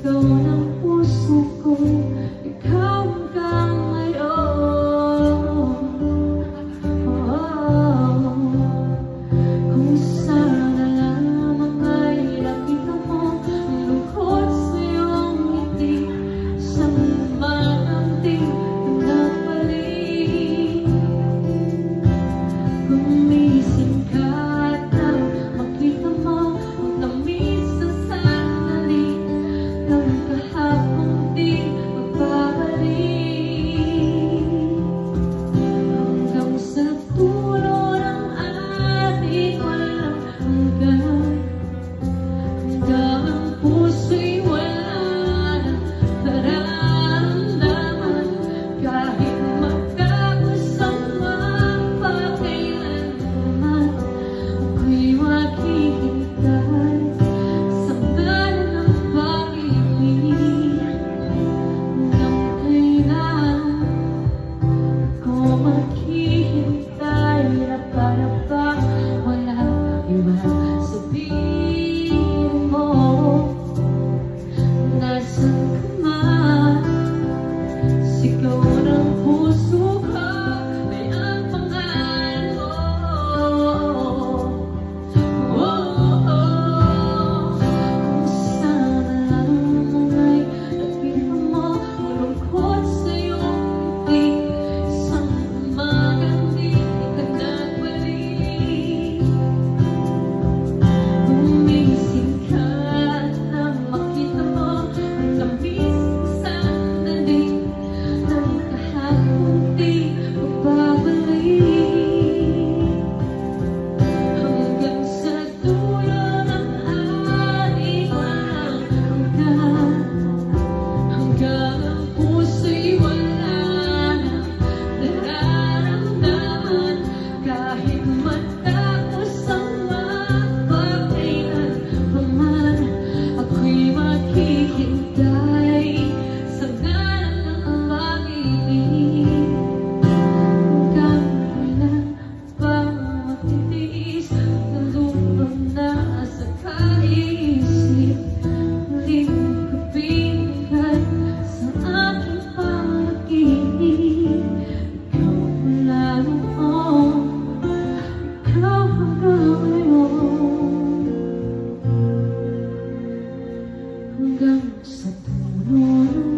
sigaw ng puso ko, ikaw hanggang ngayon. Kung sana lamang ay nakita mo ang lungkot sa iyong ngiti, saan man ang di nagbalik. Gumising ka at nang makita mo ang tamis sa sandali ng kahapong di magbabalik. Hanggang sa dulo ng ating walang hanggan, hanggang ang puso'y wala nang nararamdaman. Kahit magkakasama pa kailanman, ako'y maghihintay sa ngalan ng pag-ibig. Hanggang kailan ako maghihintay na para bang walang iba? Sabihin mo, nasaan ka man? Sigaw ng puso ko ay ang pangalan mo. Kung sana lamang ay nakita mo ang lungkot sa iyong ngiti, isang umagang di ka nagbalik. Gumising ka at nang makita mo ang tamis sa sandali ng kahapong di magbabalik. Hanggang sa dulo ng ating walang hanggan, hanggang ang puso'y wala nang nararamdaman. Kahit matapos ang mapagkailanman, ako'y maghihintay sa ngalan ng pag-ibig. Hanggang kailan ba matitiis ang lubang nasa kaisip? Muling kapitan sa aking pag-ibig. Ikaw mula noon, ikaw hanggang ngayon. Hanggang sa dulo ng